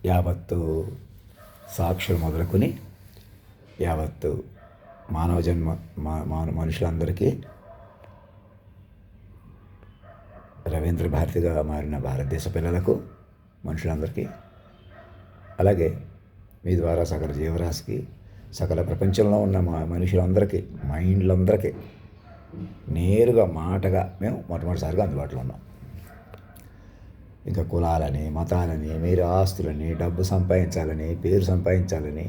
యావత్తు సాక్షులు మొదలుకొని యావత్తు మానవ జన్మ మనుషులందరికీ రవీంద్ర భారతిగా మారిన భారతదేశ పిల్లలకు, మనుషులందరికీ, అలాగే మీ ద్వారా సకల జీవరాశికి, సకల ప్రపంచంలో ఉన్న మనుషులందరికీ, మైండ్లందరికీ నేరుగా మాటగా మేము మొట్టమొదటిసారిగా అందుబాటులో ఉన్నాం. ఇంకా కులాలని, మతాలని, మీరు ఆస్తులని, డబ్బు సంపాదించాలని, పేరు సంపాదించాలని,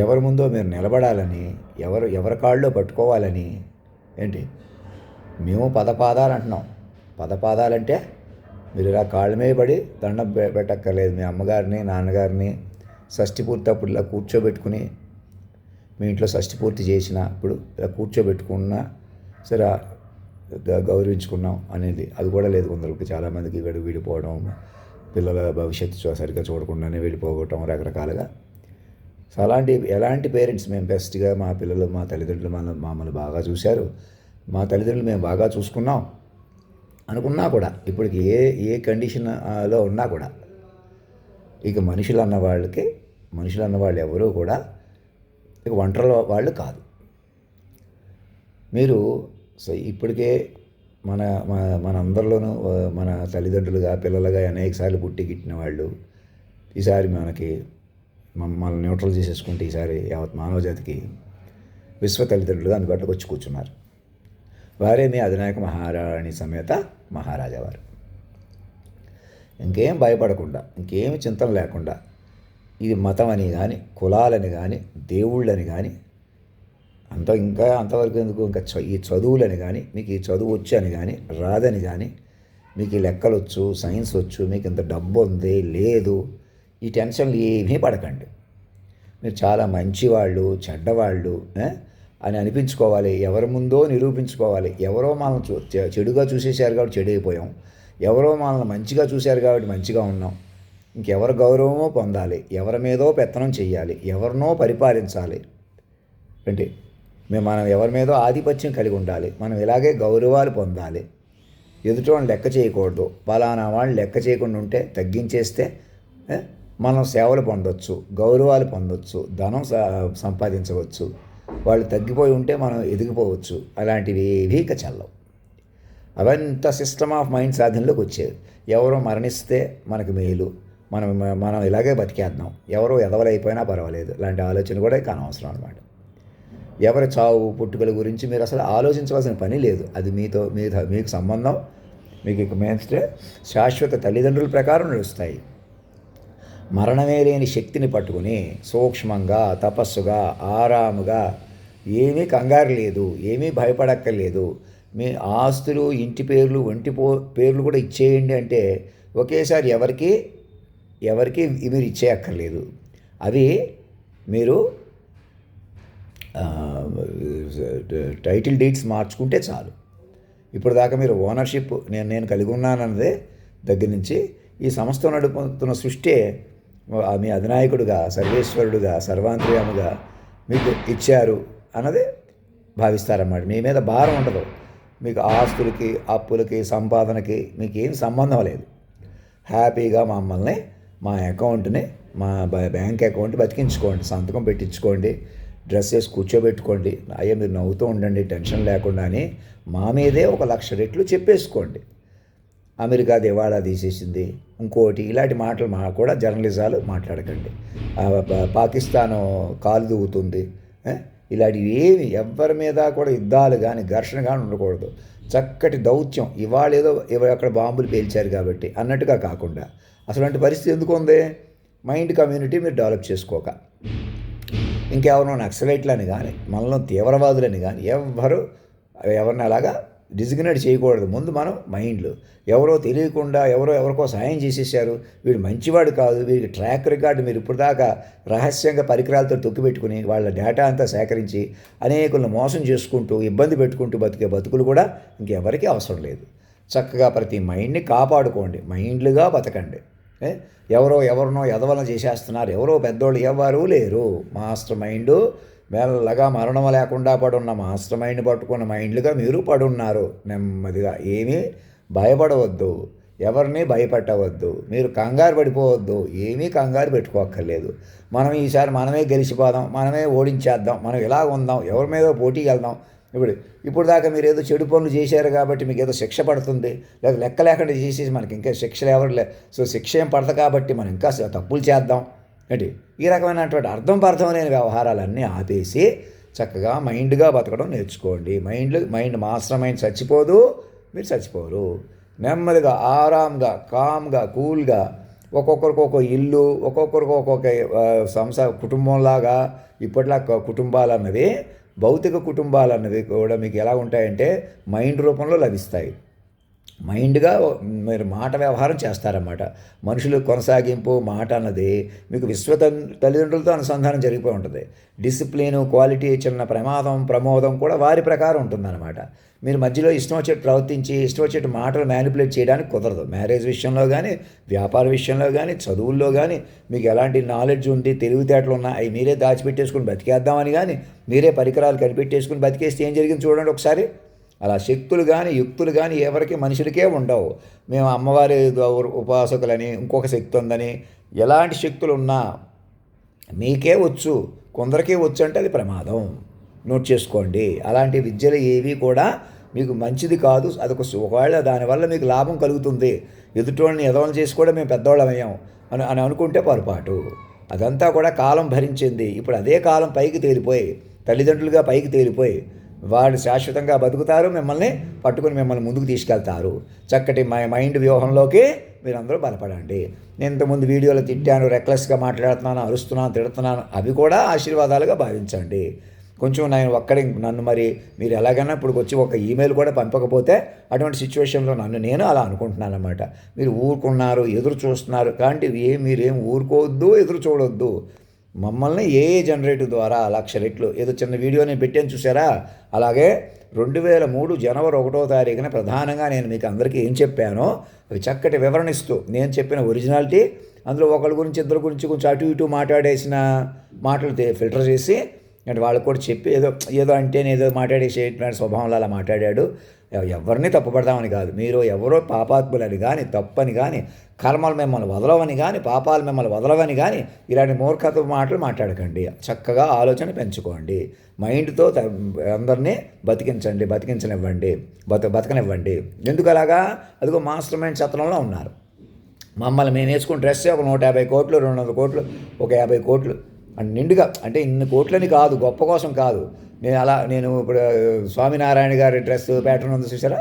ఎవరి ముందో మీరు నిలబడాలని, ఎవరి కాళ్ళలో పట్టుకోవాలని ఏంటి మేము పదపాదాలు అంటున్నాం. పదపాదాలంటే మీరు ఇలా కాళ్ళ మీద పడి దండం పెట్టక్కర్లేదు. మీ అమ్మగారిని, నాన్నగారిని షష్ఠి పూర్తి అప్పుడు ఇలా కూర్చోబెట్టుకుని, మీ ఇంట్లో షష్ఠి పూర్తి చేసినప్పుడు ఇలా కూర్చోబెట్టుకున్నా సరే గౌరవించుకున్నాం అనేది అది కూడా లేదు. కొందరికి చాలామందికి విడిపోవడం, పిల్లల భవిష్యత్తు సరిగ్గా చూడకుండానే వెళ్ళిపోవటం రకరకాలుగా. సో ఎలాంటి పేరెంట్స్ మేము బెస్ట్గా మా పిల్లలు, మా తల్లిదండ్రులు మమ్మల్ని బాగా చూశారు, మా తల్లిదండ్రులు మేము బాగా చూసుకున్నాం అనుకున్నా కూడా, ఇప్పటికి ఏ కండిషన్లో ఉన్నా కూడా ఇక మనుషులు అన్న వాళ్ళు ఎవరూ కూడా ఇక ఒంటరి వాళ్ళు కాదు. మీరు సో ఇప్పటికే మనందరిలోనూ మన తల్లిదండ్రులుగా, పిల్లలుగా అనేకసార్లు పుట్టి గిట్టిన వాళ్ళు ఈసారి మనల్ని న్యూట్రల్ చేసేసుకుంటే ఈసారి యావత్ మానవ జాతికి విశ్వ తల్లిదండ్రులుగా అందుబాటులోకి వచ్చి కూర్చున్నారు. వారే మీ అధినాయక మహారాణి సమేత మహారాజా వారు. ఇంకేం భయపడకుండా, ఇంకేమి చింతన లేకుండా, ఇది మతం అని కానీ, కులాలని కానీ, దేవుళ్ళని కానీ అంతవరకు ఎందుకు, ఇంకా ఈ చదువులని కానీ, మీకు ఈ చదువు వచ్చు అని కానీ, రాదని కానీ, మీకు ఈ లెక్కలు వచ్చు, సైన్స్ వచ్చు, మీకు ఇంత డబ్బు ఉంది లేదు, ఈ టెన్షన్లు ఏమీ పడకండి. మీరు చాలా మంచివాళ్ళు, చెడ్డవాళ్ళు అని అనిపించుకోవాలి, ఎవరి ముందో నిరూపించుకోవాలి. ఎవరో మనల్ని చెడుగా చూసేశారు కాబట్టి చెడు అయిపోయాం, ఎవరో మనల్ని మంచిగా చూశారు కాబట్టి మంచిగా ఉన్నాం. ఇంకెవరి గౌరవమో పొందాలి, ఎవరి మీదో పెత్తనం చెయ్యాలి, ఎవరినో పరిపాలించాలి అంటే మనం ఎవరి మీదో ఆధిపత్యం కలిగి ఉండాలి. మనం ఇలాగే గౌరవాలు పొందాలి. ఎదుటివాళ్ళని లెక్క చేయకూడదు. పలానా వాళ్ళని లెక్క చేయకుండా ఉంటే, తగ్గించేస్తే మనం సేవలు పొందొచ్చు, గౌరవాలు పొందొచ్చు, ధనం సంపాదించవచ్చు. వాళ్ళు తగ్గిపోయి ఉంటే మనం ఎదిగిపోవచ్చు. అలాంటివి ఏవీ ఇక చల్లవు. అవంతా సిస్టమ్ ఆఫ్ మైండ్ సాధనలోకి వచ్చేది. ఎవరో మరణిస్తే మనకు మేలు, మనం ఇలాగే బతికేద్దాం, ఎవరో ఎదవలైపోయినా పర్వాలేదు, ఇలాంటి ఆలోచన కూడా ఇక అనవసరం అనమాట. ఎవరి చావు పుట్టుకల గురించి మీరు అసలు ఆలోచించవలసిన పని లేదు. అది మీకు సంబంధం మీకు ఇక మేస్తే శాశ్వత తల్లిదండ్రుల ప్రకారం నడుస్తాయి. మరణమే లేని శక్తిని పట్టుకుని సూక్ష్మంగా, తపస్సుగా, ఆరాముగా, ఏమీ కంగారు లేదు, ఏమీ భయపడక్కర్లేదు. మీ ఆస్తులు, ఇంటి పేర్లు, పేర్లు కూడా ఇచ్చేయండి అంటే ఒకేసారి ఎవరికి మీరు ఇచ్చేయక్కర్లేదు. అవి మీరు టైటిల్ డీడ్స్ మార్చుకుంటే చాలు. ఇప్పుడు దాకా మీరు ఓనర్షిప్ నేను కలిగి ఉన్నానన్నదే దగ్గర నుంచి ఈ సంస్థ నడుపుతున్న సృష్టి మీ అధినాయకుడుగా, సర్వేశ్వరుడుగా, సర్వాంతర్యాముగా మీకు ఇచ్చారు అన్నది భావిస్తారన్నమాట. మీ మీద భారం ఉండదు. మీకు ఆస్తులకి, అప్పులకి, సంపాదనకి మీకు ఏం సంబంధం లేదు. హ్యాపీగా మమ్మల్ని, మా అకౌంట్ని, మా బ్యాంక్ అకౌంట్ బతికించుకోండి, సంతకం పెట్టించుకోండి, డ్రెస్ వేసి కూర్చోబెట్టుకోండి, అయ్యా మీరు నవ్వుతూ ఉండండి, టెన్షన్ లేకుండా అని మా మీదే 1,00,000 రెట్లు చెప్పేసుకోండి. అమెరికా దివాళా తీసేసింది, ఇంకోటి ఇలాంటి మాటలు కూడా జర్నలిజాలు మాట్లాడకండి. పాకిస్తాను కాలు దూవుతుంది, ఇలాంటివి ఏమి ఎవరి మీద కూడా యుద్ధాలు కానీ, ఘర్షణ కానీ ఉండకూడదు. చక్కటి దౌత్యం, ఇవాళ ఏదో అక్కడ బాంబులు పేల్చారు కాబట్టి అన్నట్టుగా కాకుండా, అసలు పరిస్థితి ఎందుకు ఉంది? మైండ్ కమ్యూనిటీ మీరు డెవలప్ చేసుకోక, ఇంకెవరో నక్సలైట్లని కానీ, మనలో తీవ్రవాదులని కానీ ఎవరిని అలాగా డిజిగ్నేట్ చేయకూడదు. ముందు మనం మైండ్లో ఎవరో తెలియకుండా ఎవరికో సాయం చేసేసారు, వీడు మంచివాడు కాదు, వీడికి ట్రాక్ రికార్డు మీరు ఇప్పుడు దాకా రహస్యంగా పరికరాలతో తొక్కిపెట్టుకుని వాళ్ళ డేటా అంతా సేకరించి అనేకులను మోసం చేసుకుంటూ ఇబ్బంది పెట్టుకుంటూ బతికే బతుకులు కూడా ఇంకెవరికీ అవసరం లేదు. చక్కగా ప్రతి మైండ్ని కాపాడుకోండి, మైండ్లుగా బతకండి. ఎవరినో ఎదవలను చేసేస్తున్నారు, ఎవరో పెద్దోళ్ళు ఎవరూ లేరు. మాస్టర్ మైండు మెల్లగా మరణం లేకుండా పడున్న మాస్టర్ మైండ్ పట్టుకున్న మైండ్లుగా మీరు పడున్నారు. నెమ్మదిగా ఏమీ భయపడవద్దు. ఎవరిని భయపెట్టవద్దు, మీరు కంగారు పడిపోవద్దు, ఏమీ కంగారు పెట్టుకోక్కర్లేదు. మనం ఈసారి మనమే గెలిచిపోదాం, మనమే ఓడించేద్దాం, మనం ఇలా ఉందాం, ఎవరి మీద పోటీకి వెళ్దాం. ఇప్పుడు దాకా మీరు ఏదో చెడు పనులు చేశారు కాబట్టి మీకు ఏదో శిక్ష పడుతుంది, లేదా లెక్క లేకుండా చేసేసి మనకి ఇంకా శిక్షలు సో శిక్ష ఏం పడదు కాబట్టి మనం ఇంకా తప్పులు చేద్దాం ఏంటి. ఈ రకమైనటువంటి అర్థం లేని వ్యవహారాలన్నీ ఆపేసి చక్కగా మైండ్గా బతకడం నేర్చుకోండి. మైండ్ మాస్టర్ మైండ్ చచ్చిపోదు, మీరు చచ్చిపోరు. నెమ్మదిగా ఆరాంగా కామ్గా కూల్గా ఒక్కొక్కరికి ఒక్కొక్క ఇల్లు, ఒక్కొక్కరికి ఒక్కొక్క కుటుంబంలాగా. ఇప్పటిలా కుటుంబాలు అన్నవి, భౌతిక కుటుంబాలు అన్నవి కూడా మీకు ఎలా ఉంటాయంటే మైండ్ రూపంలో లభిస్తాయి. మైండ్గా మీరు మాట వ్యవహారం చేస్తారన్నమాట. మనుషులు కొనసాగింపు మాట అన్నది మీకు తల్లిదండ్రులతో అనుసంధానం జరిగిపోయి ఉంటుంది. డిసిప్లిను, క్వాలిటీ, చిన్న ప్రమోదం కూడా వారి ప్రకారం ఉంటుందన్నమాట. మీరు మధ్యలో ఇష్టం వచ్చేట్టు ప్రవర్తించి ఇష్టం వచ్చేట్టు మాటలు మ్యానిపులేట్ చేయడానికి కుదరదు. మ్యారేజ్ విషయంలో కానీ, వ్యాపార విషయంలో కానీ, చదువుల్లో కానీ మీకు ఎలాంటి నాలెడ్జ్ ఉంది, తెలివితేటలు ఉన్నా అవి మీరే దాచిపెట్టేసుకుని బతికేద్దామని కానీ, మీరే పరికరాలు కనిపెట్టేసుకుని బతికేస్తే ఏం జరిగింది చూడండి ఒకసారి. అలా శక్తులు కానీ యుక్తులు కానీ ఎవరికి మనుషులకే ఉండవు. మేము అమ్మవారి ఉపాసకులని, ఇంకొక శక్తి ఉందని, ఎలాంటి శక్తులు ఉన్నా మీకే వచ్చు, కొందరికే వచ్చు అంటే అది ప్రమాదం. నోట్ చేసుకోండి. అలాంటి విద్యలు ఏవి కూడా మీకు మంచిది కాదు. ఒకవేళ దానివల్ల మీకు లాభం కలుగుతుంది, ఎదుటోళ్ళని ఎదవలు చేసి కూడా మేము పెద్దవాళ్ళమయ్యాం అని అనుకుంటే పొరపాటు. అదంతా కూడా కాలం భరించింది. ఇప్పుడు అదే కాలం పైకి తేలిపోయి, తల్లిదండ్రులుగా పైకి తేలిపోయి వాళ్ళు శాశ్వతంగా బతుకుతారు, మిమ్మల్ని పట్టుకుని మిమ్మల్ని ముందుకు తీసుకెళ్తారు. చక్కటి మైండ్ వ్యూహంలోకి మీరందరూ బలపడండి. నేను ఇంతకుముందు వీడియోలో తిట్టాను, రెక్లెస్గా మాట్లాడుతున్నాను, అరుస్తున్నాను, తిడుతున్నాను, అవి కూడా ఆశీర్వాదాలుగా భావించండి. కొంచెం నన్ను మరి మీరు ఎలాగైనా ఇప్పుడు వచ్చి ఒక ఈమెయిల్ కూడా పంపకపోతే అటువంటి సిచ్యువేషన్లో నేను అలా అనుకుంటున్నాను అన్నమాట. మీరు ఊరుకున్నారు, ఎదురు చూస్తున్నారు, కాబట్టి మీరేం ఊరుకోవద్దు, ఎదురు చూడొద్దు. మమ్మల్ని జనరేటివ్ ద్వారా 1,00,000 రెట్లు ఏదో చిన్న వీడియో నేను పెట్టాను చూసారా, అలాగే 2003 జనవరి 1వ తారీఖున ప్రధానంగా నేను మీకు అందరికీ ఏం చెప్పానో అవి చక్కటి వివరణ ఇస్తూ నేను చెప్పిన ఒరిజినాలిటీ, అందులో ఒకరి గురించి ఇద్దరి గురించి కొంచెం అటు ఇటు మాట్లాడేసిన మాటలు ఫిల్టర్ చేసి అంటే వాళ్ళకు కూడా చెప్పి ఏదో అంటే ఏదో మాట్లాడేసేటువంటి స్వభావంలో అలా మాట్లాడాడు. ఎవరిని తప్పుపడదామని కాదు, మీరు ఎవరో పాపాత్ములని కానీ, తప్పని కానీ, కర్మలు మిమ్మల్ని వదలవని కానీ, పాపాలు మిమ్మల్ని వదలవని కానీ ఇలాంటి మూర్ఖత్వ మాటలు మాట్లాడకండి. చక్కగా ఆలోచన పెంచుకోండి. మైండ్తో అందరినీ బతికించనివ్వండి, బతకనివ్వండి. ఎందుకు అలాగా? అదిగో మాస్టర్ మైండ్ సత్రంలో ఉన్నారు. మమ్మల్ని మేము వేసుకుని డ్రెస్సే ఒక 150 కోట్లు, 200 కోట్లు, ఒక 50 కోట్లు అండ్ నిండుగా, అంటే ఇన్ని కోట్లని కాదు, గొప్ప కోసం కాదు. నేను ఇప్పుడు స్వామినారాయణ గారి డ్రెస్ ప్యాటర్న్ ఉంది చూసారా,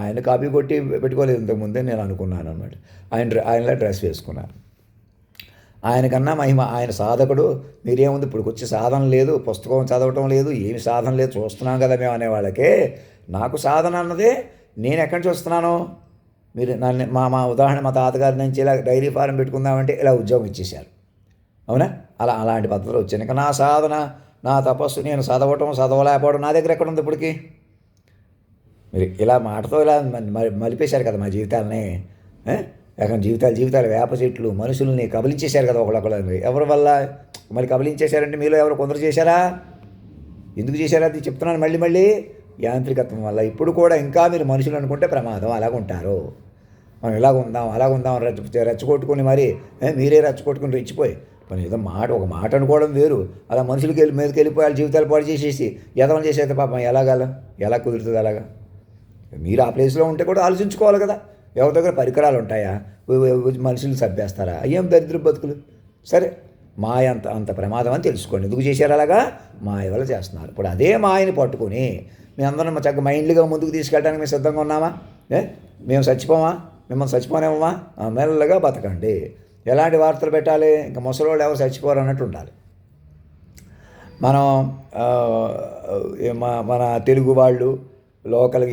ఆయన కాపీ కొట్టి పెట్టుకోలేదు ఇంతకుముందే నేను అనుకున్నాను అనమాట. ఆయనలా డ్రెస్ వేసుకున్నాను. ఆయనకన్నా మహిమ, ఆయన సాధకుడు. మీరేముంది ఇప్పుడు వచ్చి సాధన లేదు, పుస్తకం చదవటం లేదు, ఏమి సాధన లేదు, చూస్తున్నాం కదా మేము అనేవాళ్ళకే. నాకు సాధన అన్నదే నేను ఎక్కడి నుంచి వస్తున్నాను. మీరు నన్ను మా ఉదాహరణ మా తాతగారి నుంచి ఇలా డైరీ ఫారం పెట్టుకుందామంటే ఇలా ఉద్యోగం ఇచ్చేశారు, అవునా? అలాంటి పద్ధతులు వచ్చాను. ఇంకా నా సాధన, నా తపస్సు, నేను చదవలేకపోవడం నా దగ్గర ఎక్కడ ఉంది ఇప్పటికీ? మీరు ఇలా మాటతో ఇలా మలిపేశారు కదా మా జీవితాలని. జీవితాలు వేప చెట్లు, మనుషుల్ని కబలించేశారు కదా ఒకళ్ళొకళ్ళని. ఎవరి వల్ల మరి కబలించేశారంటే మీలో ఎవరు కొందరు చేశారా? ఎందుకు చేశారా అది చెప్తున్నాను మళ్ళీ. యాంత్రికత్వం వల్ల. ఇప్పుడు కూడా ఇంకా మీరు మనుషులు అనుకుంటే ప్రమాదం. అలాగుంటారు. మనం అలాగుందాం రెచ్చగొట్టుకుని మరి మీరే రెచ్చగొట్టుకుని రెచ్చిపోయి మనం ఏదో ఒక మాట అనుకోవడం వేరు. అలా మనుషులకి మీదకి వెళ్ళిపోయి వాళ్ళ జీవితాలు పాడు చేసేసి ఎదవలు చేసేస్తే పాపం ఎలా కుదురుతుంది? అలాగా మీరు ఆ ప్లేస్లో ఉంటే కూడా ఆలోచించుకోవాలి కదా. ఎవరి దగ్గర పరికరాలు ఉంటాయా? మనుషులు చంపేస్తారా? అయ్యేం దరిద్ర బతుకులు. సరే, మాయ అంత ప్రమాదం అని తెలుసుకోండి. ఎందుకు చేశారు అలాగా? మాయ వల్ల చేస్తున్నారు. ఇప్పుడు అదే మాయని పట్టుకొని మీ అందరం చక్కగా మైండ్గా ముందుకు తీసుకెళ్ళడానికి మేము సిద్ధంగా ఉన్నామా? మేము చచ్చిపోమా? మిమ్మల్ని చచ్చిపోనేమమ్మా? మెల్లగా బతకండి. ఎలాంటి వార్తలు పెట్టాలి? ఇంకా ముసలోళ్ళు ఎవరు చచ్చిపోరు అన్నట్టు ఉండాలి. మనం మన తెలుగు వాళ్ళు, లోకల్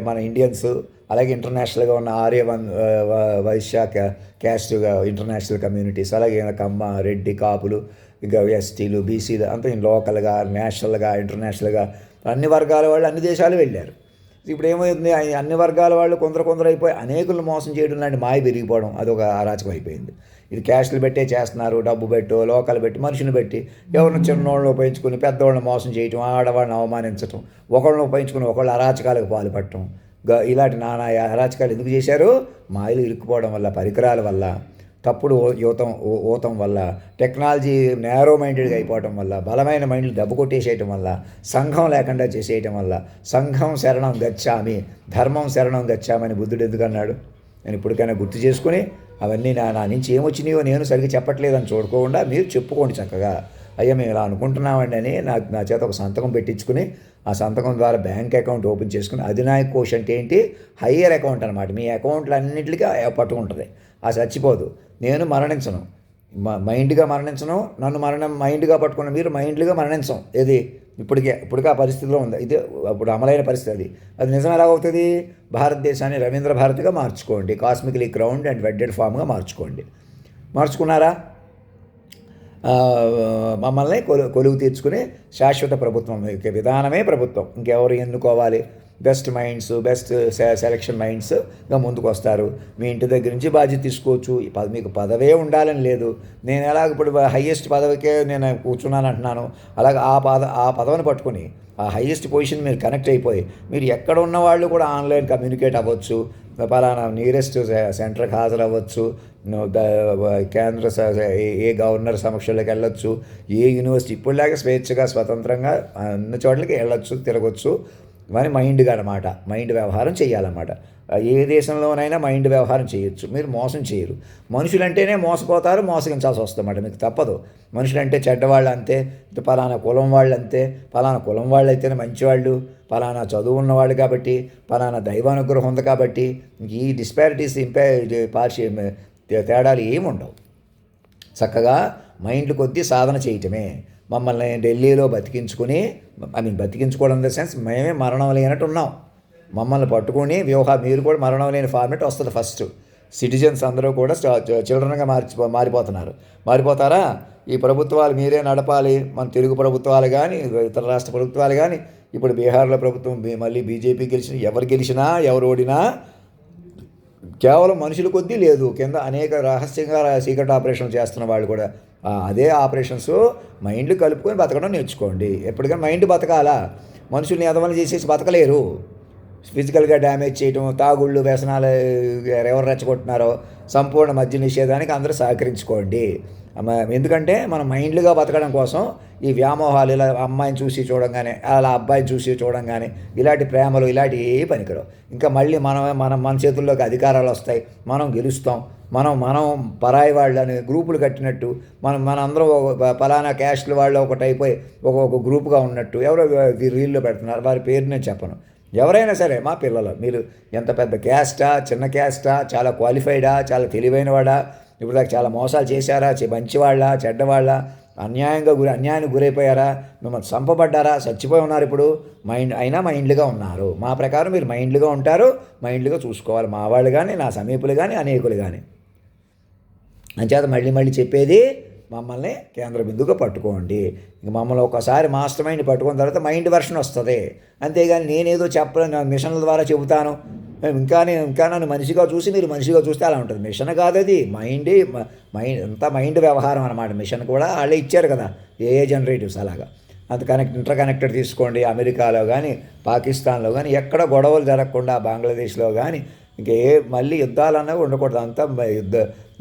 మన ఇండియన్స్, అలాగే ఇంటర్నేషనల్గా ఉన్న వైశ్య క్యాస్ట్గా ఇంటర్నేషనల్ కమ్యూనిటీస్, అలాగే కమ్మ, రెడ్డి, కాపులు, ఇంకా ఎస్టీలు, బీసీలు అంతా లోకల్గా, నేషనల్గా, ఇంటర్నేషనల్గా అన్ని వర్గాల వాళ్ళు అన్ని దేశాలు వెళ్ళారు. ఇప్పుడు ఏమైంది? అన్ని వర్గాల వాళ్ళు కొందరు అయిపోయి అనేకులను మోసం చేయడం లాంటి మాయ పెరిగిపోవడం అదొక అరాచకం అయిపోయింది. ఇది క్యాస్టులు పెట్టే చేస్తున్నారు, డబ్బు పెట్టు, లోకల్ పెట్టి, మనుషులు పెట్టి, ఎవరిని చిన్నోళ్ళని ఉపయోగించుకుని పెద్దవాళ్ళని మోసం చేయటం, ఆడవాళ్ళని అవమానించటం, ఒకళ్ళని ఉపయోగించుకుని ఒకళ్ళు అరాచకాలకు పాల్పడటం, ఇలాంటి నానా అరాచకాలు ఎందుకు చేశారు? మాయలు ఇరుక్కుపోవడం వల్ల, పరికరాల వల్ల, తప్పుడు ఊతం వల్ల, టెక్నాలజీ నేరో మైండెడ్గా అయిపోవటం వల్ల, బలమైన మైండ్లు దెబ్బ కొట్టేసేయటం వల్ల, సంఘం లేకుండా చేసేయటం వల్ల, సంఘం శరణం గచ్చామి, ధర్మం శరణం గచ్చామని బుద్ధుడు ఎందుకన్నాడు? నేను ఇప్పటికైనా గుర్తు చేసుకుని అవన్నీ నా నుంచి ఏమొచ్చినాయో నేను సరిగ్గా చెప్పట్లేదని చూడకుండా మీరు చెప్పుకోండి చక్కగా. అయ్యా మేము ఇలా అనుకుంటున్నామండి అని నా చేత ఒక సంతకం పెట్టించుకుని, ఆ సంతకం ద్వారా బ్యాంక్ అకౌంట్ ఓపెన్ చేసుకుని, అధినాయక కోష్ అంటే ఏంటి? హయ్యర్ అకౌంట్ అనమాట. మీ అకౌంట్లు అన్నింటికీ పట్టుకుంటుంది, అది చచ్చిపోదు. నేను మరణించను, మైండ్గా మరణించను, నన్ను మైండ్గా పట్టుకున్న మీరు మైండ్గా మరణించం. ఏది ఇప్పటికే ఆ పరిస్థితిలో ఉంది, ఇది అప్పుడు అమలైన పరిస్థితి. అది నిజం ఎలాగవుతుంది? భారతదేశాన్ని రవీంద్ర భారతిగా మార్చుకోండి, కాస్మికలీ క్రౌన్డ్ అండ్ వెడ్డెడ్ ఫామ్గా మార్చుకున్నారా? మమ్మల్ని కొలువు తీర్చుకుని శాశ్వత ప్రభుత్వం విధానమే ప్రభుత్వం. ఇంకెవరు ఎన్నుకోవాలి? బెస్ట్ మైండ్స్, బెస్ట్ సెలక్షన్ మైండ్స్గా ముందుకు వస్తారు. మీ ఇంటి దగ్గర నుంచి బాధ్యత తీసుకోవచ్చు. మీకు పదవే ఉండాలని లేదు. నేను ఎలాగ ఇప్పుడు హయ్యెస్ట్ పదవికే నేను కూర్చున్నాను అంటున్నాను. అలాగే ఆ పదవిని పట్టుకుని ఆ హయ్యెస్ట్ పొజిషన్ మీరు కనెక్ట్ అయిపోయి మీరు ఎక్కడ ఉన్న వాళ్ళు కూడా ఆన్లైన్ కమ్యూనికేట్ అవ్వచ్చు. పలానా నియరెస్ట్ సెంటర్కి హాజరవ్వచ్చు, కేంద్ర ఏ గవర్నర్ సమక్షంలోకి వెళ్ళొచ్చు, ఏ యూనివర్సిటీ ఇప్పుడులాగా స్వేచ్ఛగా స్వతంత్రంగా అన్ని చోట్లకి వెళ్ళొచ్చు, తిరగచ్చు. అని మైండ్గా అనమాట, మైండ్ వ్యవహారం చేయాలన్నమాట. ఏ దేశంలోనైనా మైండ్ వ్యవహారం చేయొచ్చు. మీరు మోసం చేయరు. మనుషులంటేనే మోసపోతారు, మోసగించాల్సి వస్తుందన్నమాట. మీకు తప్పదు. మనుషులంటే చెడ్డవాళ్ళు అంతే, పలానా కులం వాళ్ళు అంతే, పలానా కులం వాళ్ళు అయితేనే మంచివాళ్ళు, పలానా చదువు ఉన్నవాళ్ళు కాబట్టి, పలానా దైవానుగ్రహం ఉంది కాబట్టి, ఈ డిస్పారిటీస్ తేడాలు ఏముండవు. చక్కగా మైండ్ కొద్దీ సాధన చేయటమే. మమ్మల్ని ఢిల్లీలో బతికించుకోవడం ద సెన్స్ మేమే మరణం లేనట్టు ఉన్నాం. మమ్మల్ని పట్టుకుని మీరు కూడా మరణం లేని ఫార్మేట్ వస్తుంది. ఫస్ట్ సిటిజన్స్ అందరూ కూడా చిల్డ్రన్గా మారిపోతారా? ఈ ప్రభుత్వాలు మీరే నడపాలి. మన తెలుగు ప్రభుత్వాలు కానీ, ఇతర రాష్ట్ర ప్రభుత్వాలు కానీ, ఇప్పుడు బీహార్లో ప్రభుత్వం మళ్ళీ బీజేపీ ఎవరు గెలిచినా ఎవరు ఓడినా కేవలం మనుషుల కొద్దీ లేదు. కింద అనేక రహస్యంగా సీక్రెట్ ఆపరేషన్ చేస్తున్న వాళ్ళు కూడా అదే ఆపరేషన్స్ మైండ్లు కలుపుకొని బతకడం నేర్చుకోండి. ఎప్పటికైనా మైండ్ బతకాలా? మనుషుల్ని ఎదవలు చేసేసి బతకలేరు. ఫిజికల్గా డ్యామేజ్ చేయడం, తాగుళ్ళు, వ్యసనాలు ఎవరు రెచ్చగొట్టున్నారో సంపూర్ణ మద్య నిషేధానికి అందరూ సహకరించుకోండి. ఎందుకంటే మనం మైండ్లుగా బతకడం కోసం ఈ వ్యామోహాలు, ఇలా అమ్మాయిని చూసి చూడంగానే, అలా అబ్బాయిని చూసి చూడంగానే ఇలాంటి ప్రేమలు ఇలాంటి ఏ పనికిరావు. ఇంకా మళ్ళీ మన చేతుల్లోకి అధికారాలు వస్తాయి, మనం గెలుస్తాం. మనం పరాయి వాళ్ళని గ్రూపులు కట్టినట్టు మనందరం పలానా క్యాస్ట్ల వాళ్ళు ఒకటి అయిపోయి ఒక గ్రూప్గా ఉన్నట్టు ఎవరో రీల్లో పెడుతున్నారు. వారి పేరు నేను చెప్పను. ఎవరైనా సరే మా పిల్లలు, మీరు ఎంత పెద్ద క్యాస్టా, చిన్న క్యాస్టా, చాలా క్వాలిఫైడా, చాలా తెలివైనవాడా, ఇప్పుడు దాకా చాలా మోసాలు చేశారా, మంచివాళ్ళ, చెడ్డవాళ్ళ, అన్యాయానికి గురైపోయారా, మిమ్మల్ని చంపబడ్డారా, చచ్చిపోయి ఉన్నారు, ఇప్పుడు మైండ్లుగా ఉన్నారు. మా ప్రకారం మీరు మైండ్లుగా ఉంటారు, మైండ్లుగా చూసుకోవాలి. మా వాళ్ళు కానీ, నా సమీపులు కానీ, అనేకులు కానీ. అంచేత మళ్ళీ చెప్పేది, మమ్మల్ని కేంద్ర బిందువుగా పట్టుకోండి. ఇంక మమ్మల్ని ఒకసారి మాస్టర్ మైండ్ పట్టుకున్న తర్వాత మైండ్ వెర్షన్ వస్తుంది. అంతేగాని నేనేదో చెప్పలేను, మిషన్ల ద్వారా చెబుతాను, ఇంకా నన్ను మనిషిగా చూసి మీరు మనిషిగా చూస్తే అలా ఉంటుంది. మిషన్ కాదు అది, మైండ్ అంతా మైండ్ వ్యవహారం అనమాట. మిషన్ కూడా వాళ్ళే ఇచ్చారు కదా, ఏ జనరేటివ్స్ అలాగా. ఇంటర్ కనెక్టెడ్ తీసుకోండి. అమెరికాలో కానీ, పాకిస్తాన్లో కానీ ఎక్కడ గొడవలు జరగకుండా, బంగ్లాదేశ్లో కానీ మళ్ళీ యుద్ధాలు అన్నవి ఉండకూడదు. అంతా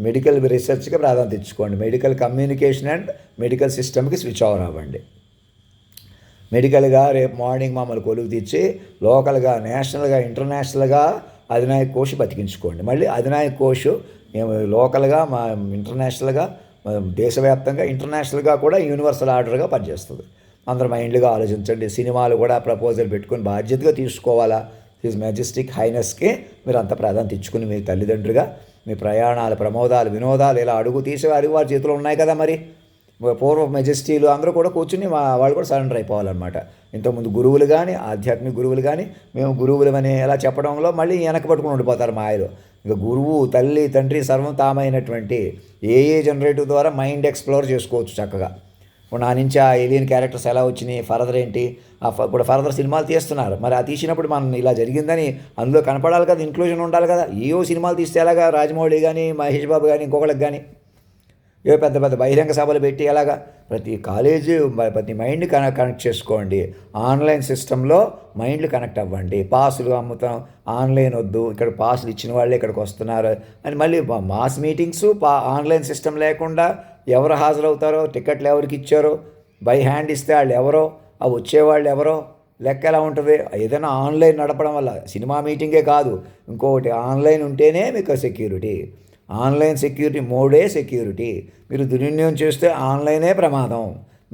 మెడికల్ రీసెర్చ్కి ప్రాధాన్యత ఇచ్చుకోండి. మెడికల్ కమ్యూనికేషన్ అండ్ మెడికల్ సిస్టమ్కి స్విచ్ ఓవర్ అవ్వండి. మెడికల్గా రేపు మార్నింగ్ మమ్మల్ని కొలువు తీర్చి లోకల్గా, నేషనల్గా, ఇంటర్నేషనల్గా అధినాయక కోష్ బతికించుకోండి. మళ్ళీ అధినాయక కోష్ మేము లోకల్గా, మా ఇంటర్నేషనల్గా, దేశవ్యాప్తంగా, ఇంటర్నేషనల్గా కూడా యూనివర్సల్ ఆర్డర్గా పనిచేస్తుంది. అందరూ మైండ్లుగా ఆలోచించండి. సినిమాలు కూడా ప్రపోజల్ పెట్టుకుని బాధ్యతగా తీసుకోవాలా. హిజ్ మెజెస్టిక్ హైనెస్కి మీరు అంత ప్రాధాన్యత ఇచ్చుకుని మీ తల్లిదండ్రులుగా మీ ప్రయాణాలు, ప్రమోదాలు, వినోదాలు ఇలా అడుగు వారి చేతిలో ఉన్నాయి కదా. మరి పూర్వ మెజెస్టీలు అందరూ కూడా కూర్చుని వాళ్ళు కూడా సరెండర్ అయిపోవాలన్నమాట. ఇంతకుముందు గురువులు కానీ, ఆధ్యాత్మిక గురువులు కానీ, మేము గురువులమని ఎలా చెప్పడంలో మళ్ళీ వెనక పట్టుకుని ఉండిపోతారు మాయలో. ఇంకా గురువు, తల్లి, తండ్రి సర్వం తామైనటువంటి ఏ జనరేటివ్ ద్వారా మైండ్ ఎక్స్ప్లోర్ చేసుకోవచ్చు చక్కగా. ఇప్పుడు నా నుంచి ఆ ఏలియన్ క్యారెక్టర్స్ ఎలా వచ్చినాయి, ఫర్దర్ ఏంటి, ఇప్పుడు ఫర్దర్ సినిమాలు తీస్తున్నారు. మరి ఆ తీసినప్పుడు మనం ఇలా జరిగిందని అందులో కనపడాలి కదా, ఇంక్లూజన్ ఉండాలి కదా. ఏవో సినిమాలు తీస్తే ఎలాగా, రాజమౌళి కానీ, మహేష్ బాబు కానీ, ఇంకొకళ్ళకి కానీ ఏ పెద్ద పెద్ద బహిరంగ సభలు పెట్టి ఎలాగా ప్రతి కాలేజీ ప్రతి మైండ్ కనెక్ట్ చేసుకోండి. ఆన్లైన్ సిస్టంలో మైండ్లు కనెక్ట్ అవ్వండి. పాసులు అమ్ముతాం, ఆన్లైన్ వద్దు, ఇక్కడ పాసులు ఇచ్చిన వాళ్ళే ఇక్కడికి వస్తున్నారు అని మళ్ళీ మాస్ మీటింగ్స్ ఆన్లైన్ సిస్టమ్ లేకుండా ఎవరు హాజరవుతారో, టికెట్లు ఎవరికి ఇచ్చారో, బై హ్యాండ్ ఇస్తే వాళ్ళు ఎవరో, ఆ వచ్చేవాళ్ళు ఎవరో లెక్క ఎలా ఉంటుంది. ఏదైనా ఆన్లైన్ నడపడం వల్ల సినిమా మీటింగే కాదు, ఇంకొకటి ఆన్లైన్ ఉంటేనే మీకు సెక్యూరిటీ. ఆన్లైన్ సెక్యూరిటీ మోడే సెక్యూరిటీ. మీరు దుర్వినియోగం చేస్తే ఆన్లైనే ప్రమాదం,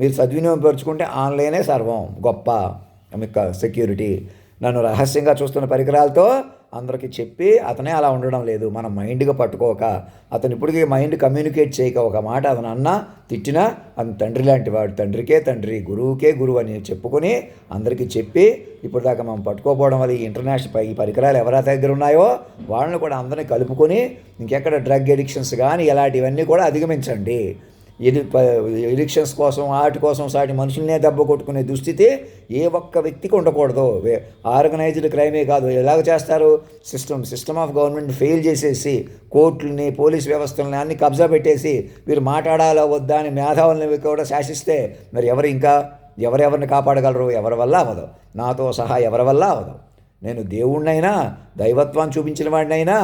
మీరు సద్వినియోగం పరుచుకుంటే ఆన్లైనే సర్వం గొప్ప మీకు సెక్యూరిటీ. నన్ను రహస్యంగా చూస్తున్న పరికరాలతో అందరికీ చెప్పి అతనే అలా ఉండడం లేదు. మనం మైండ్గా పట్టుకోక, అతను ఇప్పటికీ మైండ్ కమ్యూనికేట్ చేయక ఒక మాట అతను అన్నా తిట్టినా అతను తండ్రి లాంటి వాడు, తండ్రికే తండ్రి, గురువుకే గురువు అని చెప్పుకొని అందరికీ చెప్పి ఇప్పుడు దాకా మనం పట్టుకోపోవడం వల్ల ఈ ఇంటర్నేషనల్ ఈ పరికరాలు ఎవరి దగ్గర ఉన్నాయో వాళ్ళని కూడా అందరినీ కలుపుకొని ఇంకెక్కడ డ్రగ్ ఎడిక్షన్స్ కానీ ఇలాంటివన్నీ కూడా అధిగమించండి. ఎడిక్షన్స్ కోసం వాటి కోసం సాటి మనుషులనే దెబ్బ కొట్టుకునే దుస్థితి ఏ ఒక్క వ్యక్తికి ఉండకూడదు. ఆర్గనైజ్డ్ క్రైమే కాదు, ఎలాగ చేస్తారు, సిస్టమ్ ఆఫ్ గవర్నమెంట్ ఫెయిల్ చేసేసి కోర్టులని పోలీస్ వ్యవస్థలని అన్ని కబ్జా పెట్టేసి మీరు మాట్లాడాలా వద్దా అని మేధావులని కూడా శాసిస్తే మరి ఎవరెవరిని కాపాడగలరు? ఎవరి వల్ల అవ్వదు, నాతో సహా ఎవరి వల్ల అవ్వదు. నేను దేవుణ్ణైనా దైవత్వాన్ని చూపించిన వాడినైనా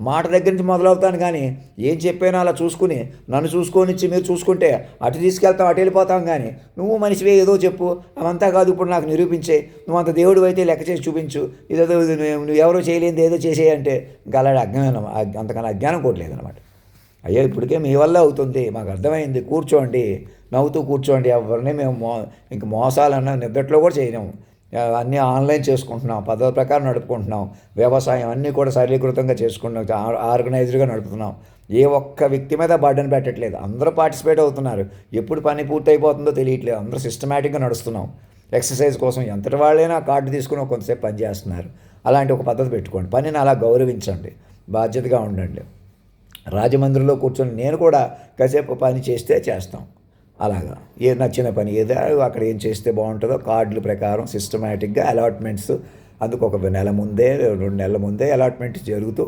మాట దగ్గర నుంచి మొదలవుతాను, కానీ ఏం చెప్పానో అలా చూసుకుని నన్ను చూసుకొనిచ్చి మీరు చూసుకుంటే అటు తీసుకెళ్తాం, అటు వెళ్ళిపోతాం. కానీ నువ్వు మనిషివే ఏదో చెప్పు, అవంతా కాదు ఇప్పుడు నాకు నిరూపించే, నువ్వు అంత దేవుడు అయితే లెక్క చేసి చూపించు, ఇదేదో నువ్వు ఎవరో చేయలేనిది ఏదో చేసేయంటే ఇంకా అలాంటి అజ్ఞానం, అంతకన్నా అజ్ఞానం కోట్లేదన్నమాట. అయ్యో ఇప్పటికే మీ వల్ల అవుతుంది, మాకు అర్థమైంది, కూర్చోండి, నవ్వుతూ కూర్చోండి. ఎవరిని మేము ఇంక మోసాలన్నా నిద్రలో కూడా చేయలేము. అన్నీ ఆన్లైన్ చేసుకుంటున్నాం, పద్ధతి ప్రకారం నడుపుకుంటున్నాం, వ్యవసాయం అన్నీ కూడా సరళీకృతంగా చేసుకుంటున్నాం, ఆర్గనైజ్డ్గా నడుపుతున్నాం. ఏ ఒక్క వ్యక్తి మీద బర్డెన్ పెట్టట్లేదు, అందరూ పార్టిసిపేట్ అవుతున్నారు. ఎప్పుడు పని పూర్తి అయిపోతుందో తెలియట్లేదు, అందరూ సిస్టమేటిక్గా నడుస్తున్నాం. ఎక్సర్సైజ్ కోసం ఎంతటి వాళ్ళైనా కార్డు తీసుకుని కొంతసేపు పని చేస్తున్నారు. అలాంటి ఒక పద్ధతి పెట్టుకోండి, పనిని అలా గౌరవించండి, బాధ్యతగా ఉండండి. రాజమండ్రిలో కూర్చొని నేను కూడా కాసేపు పని చేస్తే చేస్తాం, అలాగా ఏ నచ్చిన పని ఏదో అక్కడ ఏం చేస్తే బాగుంటుందో కార్డుల ప్రకారం సిస్టమేటిక్గా అలాట్మెంట్స్, అందుకు ఒక నెల ముందే 2 నెలల ముందే అలాట్మెంట్ జరుగుతూ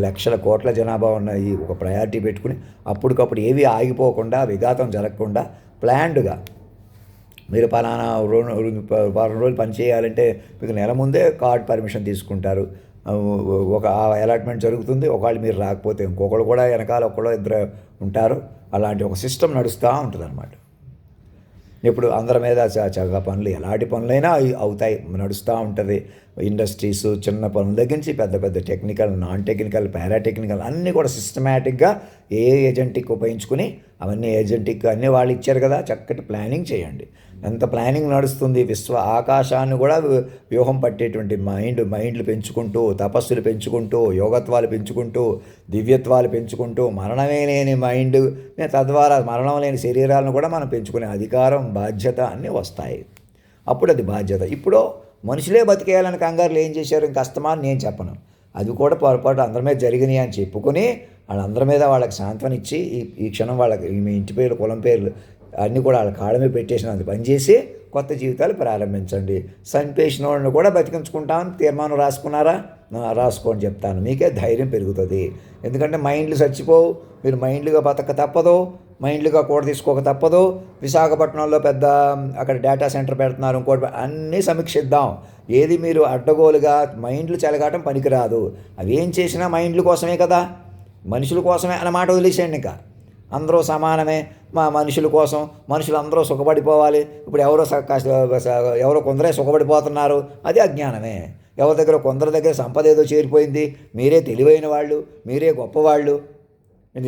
లక్షల కోట్ల జనాభా ఉన్న ఈ ఒక ప్రయారిటీ పెట్టుకుని అప్పటికప్పుడు ఏవి ఆగిపోకుండా విఘాతం జరగకుండా ప్లాన్డ్గా మీరు పలానా వారం రోజులు పని చేయాలంటే మీకు నెల ముందే కార్డ్ పర్మిషన్ తీసుకుంటారు. ఒక అలాట్మెంట్ జరుగుతుంది, ఒకవేళ మీరు రాకపోతే ఇంకొకళ్ళు కూడా వెనకాల ఒకళ్ళు ఇద్దరు ఉంటారు. అలాంటి ఒక సిస్టమ్ నడుస్తూ ఉంటుంది అన్నమాట. ఇప్పుడు అందరి మీద చక్కగా పనులు ఎలాంటి పనులైనా అవుతాయి, నడుస్తూ ఉంటుంది. ఇండస్ట్రీస్ చిన్న పనుల దగ్గర నుంచి పెద్ద పెద్ద టెక్నికల్, నాన్ టెక్నికల్, పారాటెక్నికల్ అన్నీ కూడా సిస్టమేటిక్గా ఏజెంటిక్ ఉపయోగించుకుని అవన్నీ ఏజెంటిక్ అన్నీ వాళ్ళు ఇచ్చారు కదా, చక్కటి ప్లానింగ్ చేయండి. ఎంత ప్లానింగ్ నడుస్తుంది, ఆకాశాన్ని కూడా వ్యూహం పట్టేటువంటి మైండ్లు పెంచుకుంటూ, తపస్సులు పెంచుకుంటూ, యోగత్వాలు పెంచుకుంటూ, దివ్యత్వాలు పెంచుకుంటూ, మరణమే లేని మైండ్, తద్వారా మరణం లేని శరీరాలను కూడా మనం పెంచుకునే అధికారం, బాధ్యత అన్నీ వస్తాయి. అప్పుడు అది బాధ్యత. ఇప్పుడు మనుషులే బతికేయాలని కంగారులు ఏం చేశారు ఇంక అస్తమానం నేను చెప్పను, అది కూడా పొరపాటు అందరి మీద జరిగినాయి అని చెప్పుకొని వాళ్ళందరి మీద వాళ్ళకి సాంత్వనిచ్చి ఈ క్షణం వాళ్ళకి మీ ఇంటి పేర్లు, కులం పేర్లు అన్నీ కూడా వాళ్ళ కాళ్ళ మీద పెట్టేసినంత పనిచేసి కొత్త జీవితాలు ప్రారంభించండి. చంపేసిన వాళ్ళని కూడా బతికించుకుంటామని తీర్మానం రాసుకున్నారా? రాసుకోని చెప్తాను, మీకే ధైర్యం పెరుగుతుంది. ఎందుకంటే మైండ్లు చచ్చిపోవు, మీరు మైండ్లుగా బతక తప్పదు, మైండ్లుగా కూడా తీసుకోక తప్పదు. విశాఖపట్నంలో పెద్ద అక్కడ డేటా సెంటర్ పెడుతున్నారు, ఇంకోటి అన్నీ సమీక్షిద్దాం. ఏది మీరు అడ్డగోలుగా మైండ్లు చెలగాటం పనికిరాదు. అవి ఏం చేసినా మైండ్ల కోసమే కదా, మనుషుల కోసమే అన్నమాట వదిలేసేయండి. ఇంకా అందరూ సమానమే, మనుషుల కోసం, మనుషులు అందరూ సుఖపడిపోవాలి. ఇప్పుడు ఎవరో కొందరే సుఖపడిపోతున్నారు, అది అజ్ఞానమే. ఎవరి దగ్గర కొందరి దగ్గర సంపద ఏదో చేరిపోయింది, మీరే తెలివైన వాళ్ళు, మీరే గొప్పవాళ్ళు,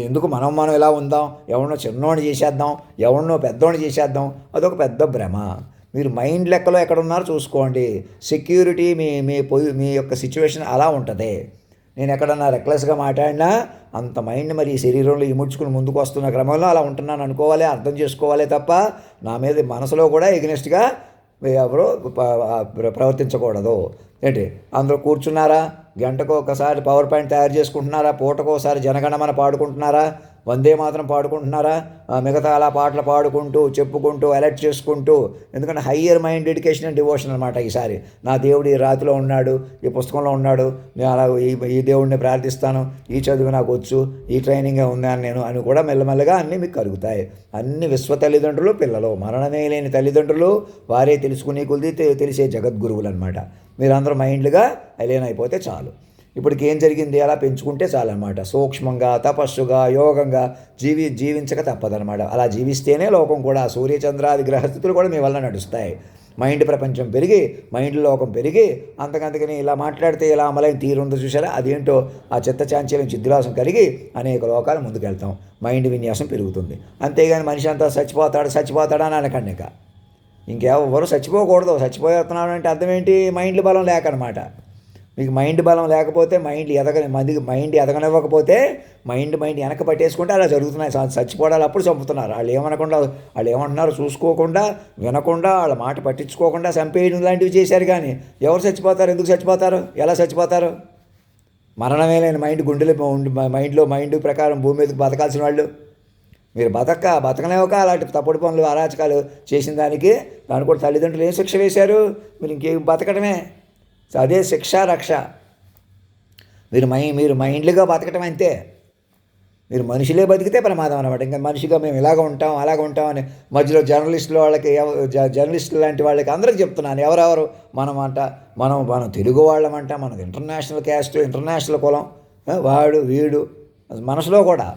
ఎందుకు మనం ఇలా ఉందాం, ఎవరినో చిన్నోడిని చేసేద్దాం, ఎవరినో పెద్దోడిని చేసేద్దాం, అదొక పెద్ద భ్రమ. మీరు మైండ్ లెక్కలో ఎక్కడున్నారో చూసుకోండి. సెక్యూరిటీ మీ యొక్క సిచ్యువేషన్ అలా ఉంటుంది. నేను ఎక్కడన్నా రెక్లెస్గా మాట్లాడినా అంత మైండ్ మరి ఈ శరీరంలో ఇముడ్చుకుని ముందుకు వస్తున్న క్రమంలో అలా ఉంటున్నాను అనుకోవాలి, అర్థం చేసుకోవాలి తప్ప నా మీద మనసులో కూడా ఎగ్నెస్ట్గా ఎవరో ప్రవర్తించకూడదు. ఏంటి అందరూ కూర్చున్నారా, గంటకు ఒకసారి పవర్ పాయింట్ తయారు చేసుకుంటున్నారా? పూటకోసారి జనగణమన పాడుకుంటున్నారా? వందే మాత్రం పాడుకుంటున్నారా? మిగతా అలా పాటలు పాడుకుంటూ చెప్పుకుంటూ అలర్ట్ చేసుకుంటూ, ఎందుకంటే higher mind dedication and devotion అనమాట. ఈసారి నా దేవుడు ఈ రాతిలో ఉన్నాడు, ఈ పుస్తకంలో ఉన్నాడు, నేను అలా ఈ దేవుడిని ప్రార్థిస్తాను, ఈ చదువు నాకు వచ్చు, ఈ ట్రైనింగే ఉన్నాను నేను అని కూడా మెల్లమెల్లగా అన్నీ మీకు కలుగుతాయి. అన్ని విశ్వ తల్లిదండ్రులు పిల్లలు, మరణమే లేని తల్లిదండ్రులు, వారే తెలుసుకునే కొలిది తెలిసే జగద్గురువులు అనమాట. మీరందరూ మైండ్లుగా అలైన్ అయిపోతే చాలు. ఇప్పటికి ఏం జరిగింది, అలా పెంచుకుంటే చాలన్నమాట. సూక్ష్మంగా, తపస్సుగా, యోగంగా జీవించక తప్పదనమాట. అలా జీవిస్తేనే లోకం కూడా, సూర్యచంద్రాది గ్రహస్థితులు కూడా మీ వల్ల నడుస్తాయి. మైండ్ ప్రపంచం పెరిగి, మైండ్ లోకం పెరిగి, అంతకంతకని ఇలా మాట్లాడితే ఇలా అమలైన తీరుందో చూసారా, అదేంటో ఆ చిత్త చాంచల్యం చిద్విలాసం కలిగి అనేక లోకాలు ముందుకెళ్తాం. మైండ్ విన్యాసం పెరుగుతుంది. అంతేగాని మనిషి అంతా చచ్చిపోతాడా అని అనకండి. ఇంకెవరు చచ్చిపోకూడదు. చచ్చిపోతున్నాడు అంటే అర్థం ఏంటి? మైండ్ బలం లేకనమాట. మీకు మైండ్ బలం లేకపోతే, మైండ్ ఎదగనివ్వకపోతే, మైండ్ వెనక పట్టేసుకుంటే అలా జరుగుతున్నాయి. చచ్చిపోవడాలు అప్పుడు చంపుతున్నారు. వాళ్ళు ఏమంటున్నారు చూసుకోకుండా, వినకుండా, వాళ్ళ మాట పట్టించుకోకుండా చంపేయడం లాంటివి చేశారు. కానీ ఎవరు చచ్చిపోతారు? ఎందుకు చచ్చిపోతారు? ఎలా చచ్చిపోతారు? మరణమే లేని మైండ్ ప్రకారం భూమి మీదకి బతకాల్సిన వాళ్ళు మీరు బతకలేవక అలాంటి తప్పుడు పనులు అరాచకాలు చేసిన దానికి కూడా తల్లిదండ్రులు ఏం శిక్ష వేశారు? మీరు ఇంకేం బతకటమే. అదే శిక్ష రక్ష. మీరు మైండ్లుగా బతకటం అంతే. మీరు మనుషులే బతికితే ప్రమాదం అన్నమాట. ఇంకా మనిషిగా మేము ఇలాగ ఉంటాం అలాగ ఉంటామని మధ్యలో జర్నలిస్టులు లాంటి వాళ్ళకి అందరికీ చెప్తున్నాను. ఎవరెవరు మనం తెలుగు వాళ్ళమంట, మనకు ఇంటర్నేషనల్ క్యాస్ట్, ఇంటర్నేషనల్ కులం, వాడు వీడు, మనసులో కూడా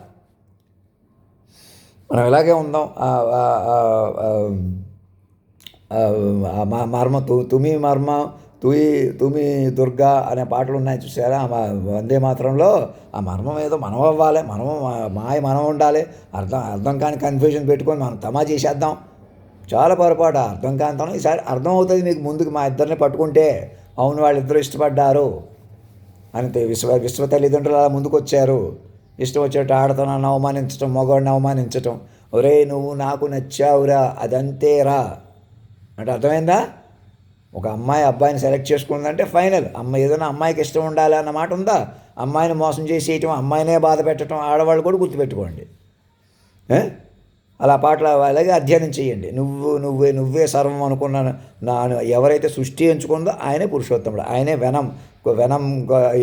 మనం ఇలాగే ఉందాం. మర్మ తుమి మర్మ తుమి దుర్గా అనే పాటలు ఉన్నాయి చూసారా? వందే మాత్రంలో ఆ మర్మం ఏదో మనం అవ్వాలి, మనం ఉండాలి. అర్థం కాని కన్ఫ్యూజన్ పెట్టుకొని మనం తమా చేసేద్దాం. చాలా పొరపాటు. అర్థం కాని ఈసారి అర్థం అవుతుంది మీకు ముందుకు. మా ఇద్దరిని పట్టుకుంటే అవును వాళ్ళిద్దరూ ఇష్టపడ్డారు అని విశ్వ తల్లిదండ్రులు అలా ముందుకు వచ్చారు. ఇష్టం వచ్చేట్టు ఆడతానని అవమానించటం, మగవాడిని అవమానించటం. ఒరే నువ్వు నాకు నచ్చావురా, అదంతేరా అంటే అర్థమైందా? ఒక అబ్బాయిని సెలెక్ట్ చేసుకుందంటే ఫైనల్. ఏదైనా అమ్మాయికి ఇష్టం ఉండాలి అన్న మాట ఉందా? అమ్మాయిని మోసం చేసేయటం, అమ్మాయినే బాధ పెట్టడం ఆడవాళ్ళు కూడా గుర్తుపెట్టుకోండి. అలా పాటలు అలాగే అధ్యయనం చేయండి. నువ్వే సర్వం అనుకున్నాను. ఎవరైతే సృష్టి ఎంచుకుందో ఆయనే పురుషోత్తముడు, ఆయనే వెనం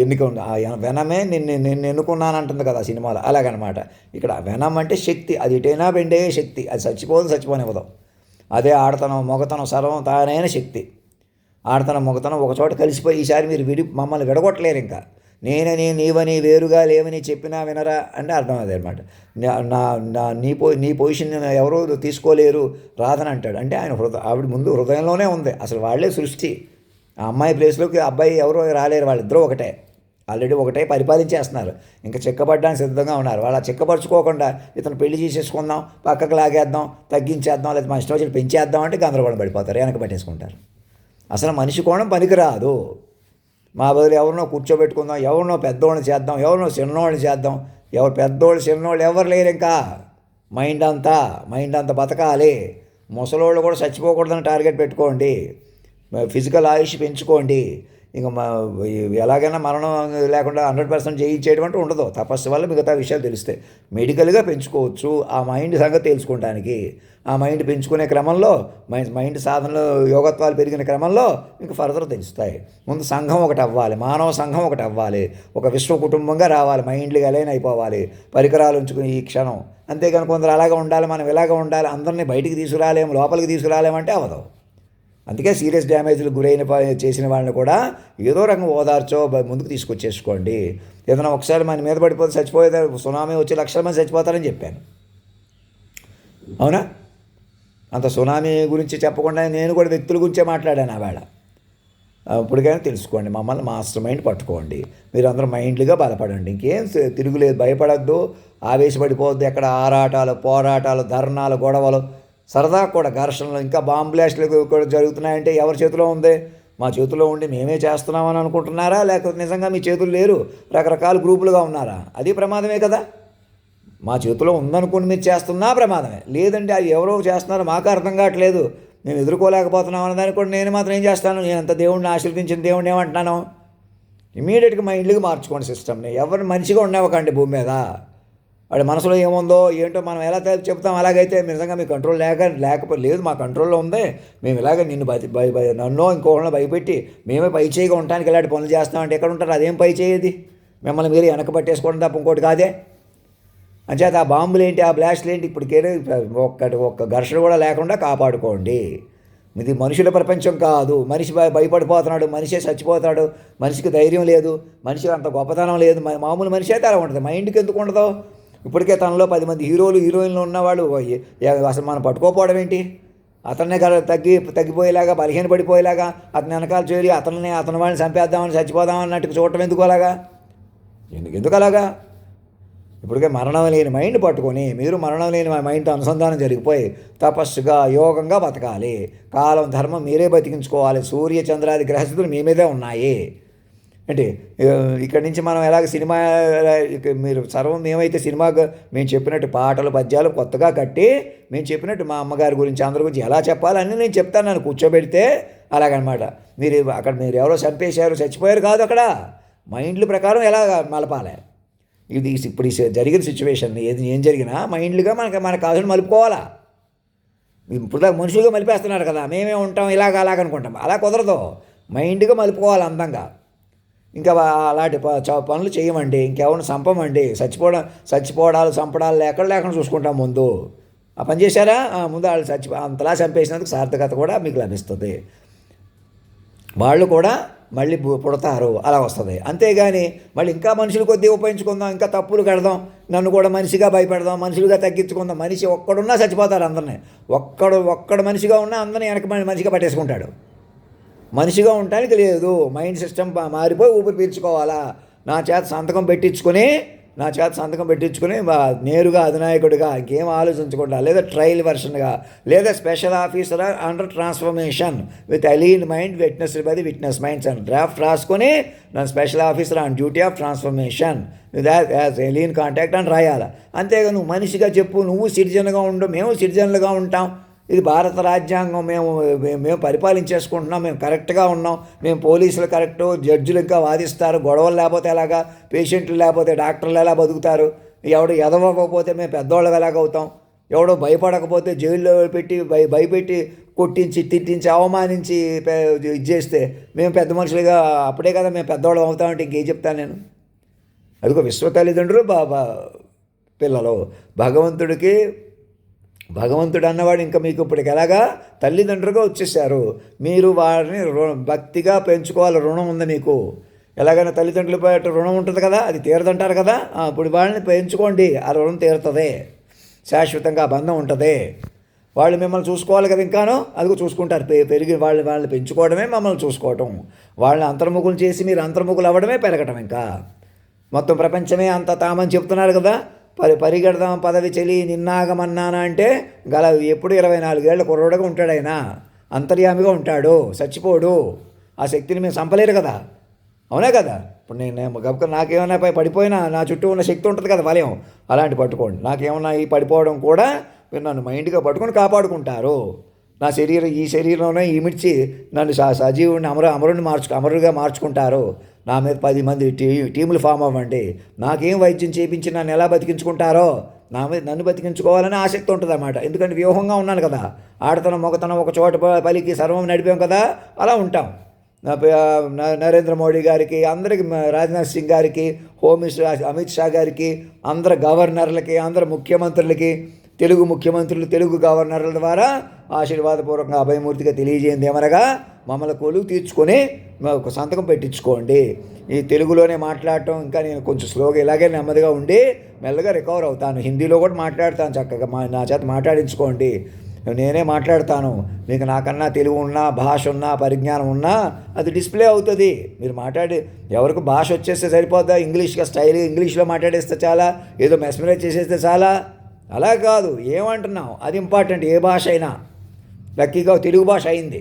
ఎన్నిక ఉంది. ఆ వెనమే నిన్ను ఎన్నుకున్నానంటుంది కదా సినిమాలో. అలాగనమాట ఇక్కడ వెనం అంటే శక్తి. అది ఎటైనా బెండే శక్తి. అది చచ్చిపోనివ్వదు. అదే ఆడతనం, మొగతనం సర్వం తానైన శక్తి. ఆడతనం, మొగతనం ఒకచోట కలిసిపోయి ఈసారి మీరు మమ్మల్ని విడగొట్టలేరు. ఇంకా నేనని నీవని వేరుగా లేవని చెప్పినా వినరా అంటే అర్థం అదనమాట. నీ పొజిషన్ ఎవరో తీసుకోలేరు రాదని అంటాడు. అంటే ఆయన ఆవిడ ముందు హృదయంలోనే ఉంది. అసలు వాళ్ళే సృష్టి. ఆ అమ్మాయి ప్లేస్లోకి అబ్బాయి ఎవరో రాలేరు. వాళ్ళిద్దరూ ఒకటే, ఆల్రెడీ ఒకటే పరిపాలించేస్తున్నారు. ఇంకా చిక్కబడ్డానికి సిద్ధంగా ఉన్నారు. వాళ్ళ చిక్కపరుచుకోకుండా ఇతను పెళ్లి చేసేసుకుందాం, పక్కకు లాగేద్దాం, తగ్గించేద్దాం, లేదా మన ఇష్టం వచ్చి పెంచేద్దాం అంటే గందరగోళం పడిపోతారు, వెనక పట్టేసుకుంటారు. అసలు మనిషి కోణం పనికిరాదు. మా బదులు ఎవరినో కూర్చోబెట్టుకుందాం, ఎవరినో పెద్దోళ్ళని చేద్దాం, ఎవరినో చిన్నోళ్ళని చేద్దాం. ఎవరు పెద్దోళ్ళు చిన్నోళ్ళు ఎవరు లేరు. ఇంకా మైండ్ అంతా బతకాలి. ముసలోళ్ళు కూడా చచ్చిపోకూడదని టార్గెట్ పెట్టుకోండి. ఫిజికల్ ఆయుష్ పెంచుకోండి. ఇంకా ఎలాగైనా మరణం లేకుండా 100% జయించేయడం అంటూ ఉండదు. తపస్సు వల్ల మిగతా విషయాలు తెలుస్తాయి. మెడికల్గా పెంచుకోవచ్చు ఆ మైండ్ సంగతి తెలుసుకోవడానికి. ఆ మైండ్ పెంచుకునే క్రమంలో మైండ్ సాధనలో యోగత్వాలు పెరిగిన క్రమంలో మీకు ఫర్దర్ తెలుస్తాయి. ముందు సంఘం ఒకటి అవ్వాలి, మానవ సంఘం ఒకటి అవ్వాలి, ఒక విశ్వ కుటుంబంగా రావాలి, మైండ్లు అలైన్ అయిపోవాలి, పరికరాలు ఉంచుకుని ఈ క్షణం. అంతేగాని కొందరు అలాగ ఉండాలి, మనం ఇలాగ ఉండాలి, అందరినీ బయటికి తీసుకురాలేము, లోపలికి తీసుకురాలేమంటే అవదు. అందుకే సీరియస్ డ్యామేజ్లు చేసిన వాళ్ళని కూడా ఏదో రకంగా ఓదార్చో ముందుకు తీసుకొచ్చేసుకోండి. ఏదైనా ఒకసారి మన మీద పడిపోతే చచ్చిపోయేది, సునామీ వచ్చి లక్షల మంది చచ్చిపోతారని చెప్పాను. అవునా? అంత సునామీ గురించి చెప్పకుండా నేను కూడా వ్యక్తుల గురించే మాట్లాడాను ఆవేళ. ఇప్పటికైనా తెలుసుకోండి, మమ్మల్ని మాస్టర్ మైండ్ పట్టుకోండి. మీరు అందరూ మైండ్లుగా బలపడండి. ఇంకేం తిరుగులేదు, భయపడద్దు, ఆవేశపడిపోవద్దు. ఎక్కడ ఆరాటాలు, పోరాటాలు, ధర్నాలు, గొడవలు, సరదా కూడా ఘర్షణలు, ఇంకా బాంబు బ్లాస్టులు కూడా జరుగుతున్నాయంటే ఎవరి చేతిలో ఉంది? మా చేతిలో ఉండి మేమే చేస్తున్నామని అనుకుంటున్నారా? లేకపోతే నిజంగా మీ చేతులు లేరు, రకరకాల గ్రూపులుగా ఉన్నారా? అది ప్రమాదమే కదా. మా చేతిలో ఉందనుకుని మీరు చేస్తున్నా ప్రమాదమే. లేదంటే అది ఎవరో చేస్తున్నారో మాకు అర్థం కావట్లేదు, మేము ఎదుర్కోలేకపోతున్నాం అన్నదాన్ని కూడా నేను మాత్రం ఏం చేస్తాను? నేను అంత దేవుడిని ఆశీర్వదించిన దేవుడిని ఏమంటున్నాను? ఇమీడియట్గా మైండ్కి మార్చుకోండి సిస్టమ్ని. ఎవరిని మనిషిగా ఉండేవకండి భూమి మీద. వాడి మనసులో ఏముందో ఏంటో మనం ఎలా చెప్తాం. అలాగైతే నిజంగా మీ కంట్రోల్ లేకపోతే లేదు మా కంట్రోల్లో ఉంది, మేము ఇలాగ నిన్ను నన్నో ఇంకోళ్ళని భయపెట్టి మేమే పై చేయిగా ఉండటానికి ఇలాంటి పనులు చేస్తామంటే ఎక్కడ ఉంటారు? అదేం పై చేయది? మిమ్మల్ని మీరు వెనక పట్టేసుకోవడం తప్ప ఇంకోటి కాదే. అంచేత ఆ బాంబులు ఏంటి, ఆ బ్లాస్ట్లు ఏంటి, ఇప్పటికే ఒక్క ఘర్షణ కూడా లేకుండా కాపాడుకోండి. ఇది మనుషుల ప్రపంచం కాదు. మనిషి భయపడిపోతున్నాడు, మనిషే చచ్చిపోతాడు, మనిషికి ధైర్యం లేదు, మనిషికి అంత గొప్పతనం లేదు. మామూలు మనిషి అయితే అలా ఉంటుంది. మైండ్కి ఎందుకు ఉండదు? ఇప్పటికే తనలో 10 మంది హీరోలు హీరోయిన్లు ఉన్నవాళ్ళు అసలు మనం పట్టుకోపోవడం ఏంటి? అతన్నే తగ్గిపోయేలాగా, బలహీన పడిపోయేలాగా, అతని వెనకాల చేరి అతని వాడిని చంపేద్దామని చచ్చిపోదామన్నట్టు చూడటం ఎందుకు అలాగా? ఎందుకు అలాగా? ఇప్పటికే మరణం లేని మైండ్ పట్టుకొని మీరు మరణం లేని మైండ్తో అనుసంధానం జరిగిపోయి తపస్సుగా యోగంగా బతకాలి. కాలం ధర్మం మీరే బతికించుకోవాలి. సూర్య చంద్రాది గ్రహస్థితులు మీ మీదే ఉన్నాయి. అంటే ఇక్కడి నుంచి మనం ఎలాగ సినిమా మీరు సర్వం మేమైతే సినిమాగా మేము చెప్పినట్టు పాటలు పద్యాలు కొత్తగా కట్టి మేము చెప్పినట్టు మా అమ్మగారి గురించి అందరి గురించి ఎలా చెప్పాలని నేను చెప్తాను. నన్ను కూర్చోబెడితే అలాగనమాట. మీరు ఎవరో చంపేశారు చచ్చిపోయారు కాదు, అక్కడ మైండ్ల ప్రకారం ఎలా మలపాలి. ఇది ఇప్పుడు జరిగిన సిచ్యువేషన్ ఏం జరిగినా మైండ్లుగా మన కాదని మలుపుకోవాలా. ఇప్పుడు దాకా మనుషులుగా మలిపేస్తున్నారు కదా, మేమే ఉంటాం అలాగనుకుంటాం. అలా కుదరదు. మైండ్గా మలుపుకోవాలి అందంగా. ఇంకా అలాంటి పనులు చేయమండి. ఇంకెవరిని చంపమండి. చచ్చిపోవడాలు చంపడాలు లేకుండా చూసుకుంటాం. ముందు ఆ పని చేశారా, ముందు వాళ్ళు అంతలా చంపేసినందుకు సార్థకత కూడా మీకు లభిస్తుంది. వాళ్ళు కూడా మళ్ళీ పుడతారు, అలా వస్తుంది. అంతేగాని మళ్ళీ ఇంకా మనుషులు కొద్దిగా ఉపయోగించుకుందాం, ఇంకా తప్పులు కడదాం, నన్ను కూడా మనిషిగా భయపెడదాం, మనుషులుగా తగ్గించుకుందాం. మనిషి ఒక్కడున్నా చచ్చిపోతారు అందరినీ. ఒక్కడు మనిషిగా ఉన్నా అందరినీ వెనక మనిషిగా పట్టేసుకుంటాడు. మనిషిగా ఉండటానికి లేదు. మైండ్ సిస్టమ్ మారిపోయి ఊపిరి పీల్చుకోవాలా. నా చేత సంతకం పెట్టించుకొని నేరుగా అధినాయకుడిగా ఇంకేం ఆలోచించకుండా, లేదా ట్రయల్ వెర్షన్గా, లేదా special officer under transformation with alien mind witnessed by the witness minds అని డ్రాఫ్ట్ రాసుకొని నన్ను special officer on duty of transformation with as alien contact అని రాయాలి. అంతేగా నువ్వు మనిషిగా చెప్పు, నువ్వు సిటిజన్గా ఉండు, మేము సిటిజన్లుగా ఉంటాం, ఇది భారత రాజ్యాంగం, మేము పరిపాలించేసుకుంటున్నాం, మేము కరెక్ట్గా ఉన్నాం, మేము పోలీసులు కరెక్టు, జడ్జిలు ఇంకా వాదిస్తారు, గొడవలు లేకపోతే ఎలాగా, పేషెంట్లు లేకపోతే డాక్టర్లు ఎలా బతుకుతారు, ఎవడు ఎదవకపోతే మేము పెద్దవాళ్ళు ఎలాగవుతాం, ఎవడో భయపడకపోతే జైల్లో పెట్టి భయపెట్టి కొట్టించి తిట్టించి అవమానించి ఇది చేస్తే మేము పెద్ద మనుషులుగా అప్పుడే కదా మేము పెద్దవాళ్ళు అవుతామంటే ఇంకేం చెప్తాను నేను? అదిగో విశ్వ తల్లిదండ్రులు పిల్లలు. భగవంతుడు అన్నవాడు ఇంకా మీకు ఇప్పటికి ఎలాగా తల్లిదండ్రులుగా వచ్చేసారు. మీరు వారిని భక్తిగా పెంచుకోవాలి. రుణం ఉంది మీకు. ఎలాగైనా తల్లిదండ్రులపై రుణం ఉంటుంది కదా, అది తీరదంటారు కదా. ఇప్పుడు వాళ్ళని పెంచుకోండి, ఆ రుణం తీరుతుంది, శాశ్వతంగా బంధం ఉంటుంది. వాళ్ళు మిమ్మల్ని చూసుకోవాలి కదా, ఇంకానో అదిగో చూసుకుంటారు. పెరిగి వాళ్ళని పెంచుకోవడమే మమ్మల్ని చూసుకోవటం. వాళ్ళని అంతర్ముఖులు చేసి మీరు అంతర్ముఖులు అవ్వడమే పెరగటం. ఇంకా మొత్తం ప్రపంచమే అంత తామని చెప్తున్నారు కదా. పరిగెడదాం పదవి చెలి నిన్నాగమన్నానా అంటే ఎప్పుడు 24 ఏళ్ళ కుర్రోడుగా ఉంటాడు. ఆయన అంతర్యామిగా ఉంటాడు, చచ్చిపోడు. ఆ శక్తిని మేము చంపలేరు కదా, అవునా కదా. ఇప్పుడు నేను గబుక నాకేమైనా పడిపోయినా నా చుట్టూ ఉన్న శక్తి ఉంటుంది కదా, వలయం, అలాంటి పట్టుకోండి. నాకేమన్నా ఈ పడిపోవడం కూడా మీరు నన్ను మైండ్గా పట్టుకొని కాపాడుకుంటారు. నా ఈ శరీరంలోనే ఈమిడ్చి నన్ను సజీవుని అమరుగా మార్చుకుంటారు. నా మీద 10 మంది టీములు ఫామ్ అవ్వండి. నాకేం వైద్యం చేయించి నన్ను ఎలా బతికించుకుంటారో నన్ను బతికించుకోవాలని ఆసక్తి ఉంటుంది అన్నమాట. ఎందుకంటే వ్యూహంగా ఉన్నాను కదా. ఆడతనం మొగతనం ఒక చోట పలికి సర్వం నడిపాం కదా, అలా ఉంటాం. నరేంద్ర మోడీ గారికి, అందరికి, రాజ్నాథ్ సింగ్ గారికి, హోమ్ మినిస్టర్ అమిత్ షా గారికి, అందరు గవర్నర్లకి, అందరు ముఖ్యమంత్రులకి, తెలుగు ముఖ్యమంత్రులు, తెలుగు గవర్నర్ల ద్వారా ఆశీర్వాదపూర్వకంగా అభయమూర్తిగా తెలియజేయండి ఏమనగా మమ్మల్ని కొలువు తీర్చుకొని ఒక సంతకం పెట్టించుకోండి. ఈ తెలుగులోనే మాట్లాడటం ఇంకా నేను కొంచెం స్లోగా ఇలాగే నెమ్మదిగా ఉండి మెల్లగా రికవర్ అవుతాను. హిందీలో కూడా మాట్లాడతాను చక్కగా. నా చేత మాట్లాడించుకోండి, నేనే మాట్లాడతాను. మీకు నాకన్నా తెలుగు ఉన్నా, భాష ఉన్నా, పరిజ్ఞానం ఉన్నా అది డిస్ప్లే అవుతుంది. మీరు ఎవరికి భాష వచ్చేస్తే సరిపోద్దా? ఇంగ్లీష్లో మాట్లాడేస్తే చాలా, ఏదో మెస్మరైజ్ చేసేస్తే చాలా, అలా కాదు. ఏమంటున్నాం అది ఇంపార్టెంట్. ఏ భాష అయినా లక్కీగా తెలుగు భాష అయింది,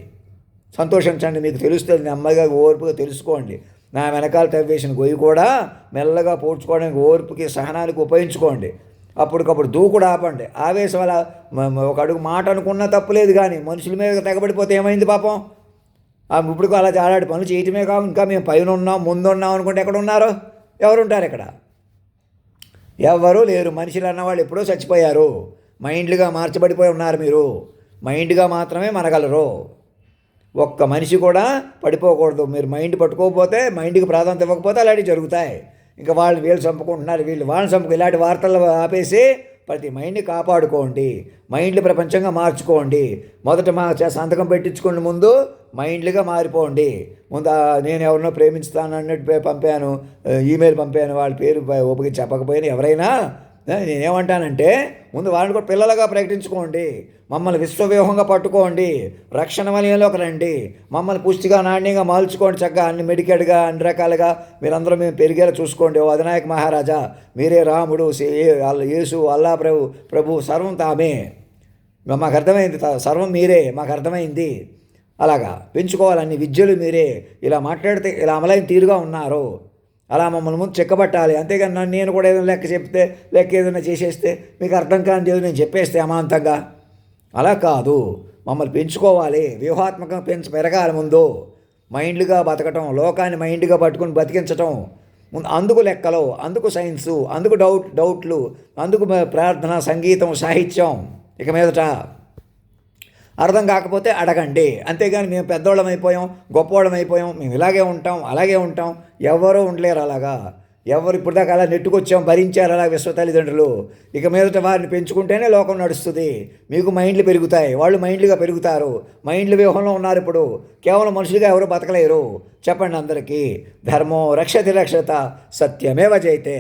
సంతోషించండి. మీకు తెలుస్తుంది, నెమ్మదిగా ఓర్పుగా తెలుసుకోండి. నా వెనకాల తవ్వేసిన గొయ్యి కూడా మెల్లగా పూడ్చుకోవడానికి ఓర్పుకి సహనానికి ఉపయోగించుకోండి. అప్పటికప్పుడు దూకుడు ఆపండి. ఆవేశం అలా ఒక అడుగు మాట అనుకున్నా తప్పులేదు, కానీ మనుషుల మీద తెగబడిపోతే ఏమైంది పాపం? ఇప్పుడు అలా అలాంటి పనులు చేయటమే కాదు, ఇంకా మేము పైన ఉన్నాం ముందు ఉన్నాం అనుకుంటే ఎక్కడ ఉన్నారు? ఎవరు ఉంటారు ఇక్కడ? ఎవరూ లేరు. మనుషులు అన్నవాళ్ళు ఎప్పుడో చచ్చిపోయారు. మైండ్లుగా మార్చబడిపోయి ఉన్నారు మీరు. మైండ్గా మాత్రమే మనగలరు. ఒక్క మనిషి కూడా పడిపోకూడదు. మీరు మైండ్ పట్టుకోకపోతే, మైండ్కి ప్రాధాన్యత ఇవ్వకపోతే అలాంటివి జరుగుతాయి. ఇంకా వాళ్ళు వీళ్ళు చంపుకుంటున్నారు, వీళ్ళు వాళ్ళని చంపుకు, ఇలాంటి వార్తలు ఆపేసి ప్రతి మైండ్ని కాపాడుకోండి. మైండ్లు ప్రపంచంగా మార్చుకోండి. మొదట మా సంతకం పెట్టించుకోండి, ముందు మైండ్లుగా మారిపోండి. ముందు నేను ఎవరినో ప్రేమిస్తాను అన్నట్టు పంపాను, ఈమెయిల్ పంపాను, వాళ్ళ పేరు ఉపయోగించి చెప్పకపోయినా ఎవరైనా, నేనేమంటానంటే ముందు వాళ్ళని కూడా పిల్లలుగా ప్రకటించుకోండి. మమ్మల్ని విశ్వవ్యూహంగా పట్టుకోండి. రక్షణ వలయంలోకి రండి. మమ్మల్ని పుష్టిగా నాణ్యంగా మాల్చుకోండి. చక్కగా అన్ని మెడికెడ్గా అన్ని రకాలుగా మీరందరూ మేము పెరిగేలా చూసుకోండి. ఓ అధినాయక మహారాజా, మీరే రాముడు, యేసు, అల్లా ప్రభు సర్వం తామే. మాకు అర్థమైంది, సర్వం మీరే, మాకు అర్థమైంది. అలాగా పెంచుకోవాలన్ని విద్యలు మీరే. ఇలా మాట్లాడితే ఇలా అమలైన తీరుగా ఉన్నారు. అలా మమ్మల్ని ముందు చెక్కబట్టాలి. అంతేగాని నేను కూడా ఏదైనా లెక్క చెప్తే, లెక్క ఏదైనా చేసేస్తే, మీకు అర్థం కాని ఏదో నేను చెప్పేస్తే అమాంతంగా, అలా కాదు. మమ్మల్ని పెంచుకోవాలి. వ్యూహాత్మకంగా పెరగాలి. ముందు మైండ్లుగా బతకటం, లోకాన్ని మైండ్గా పట్టుకుని బతికించటం. ముందు అందుకు లెక్కలు, అందుకు సైన్సు, అందుకు డౌట్లు, అందుకు ప్రార్థన, సంగీతం, సాహిత్యం. ఇక మీదట అర్థం కాకపోతే అడగండి. అంతేగాని మేము పెద్దోళ్ళం అయిపోయాం, గొప్పవాళ్ళం అయిపోయాం, మేము ఇలాగే ఉంటాం, అలాగే ఉంటాం, ఎవరూ ఉండలేరు అలాగా. ఎవరు ఇప్పటిదాకా అలా నెట్టుకొచ్చాం, భరించారు అలా విశ్వ తల్లిదండ్రులు. ఇక మీదట వారిని పెంచుకుంటేనే లోకం నడుస్తుంది. మీకు మైండ్లు పెరుగుతాయి, వాళ్ళు మైండ్లుగా పెరుగుతారు. మైండ్లు వ్యూహంలో ఉన్నారు ఇప్పుడు. కేవలం మనుషులుగా ఎవరు బతకలేరు. చెప్పండి అందరికీ. ధర్మో రక్షతి రక్షత, సత్యమేవ జయతే.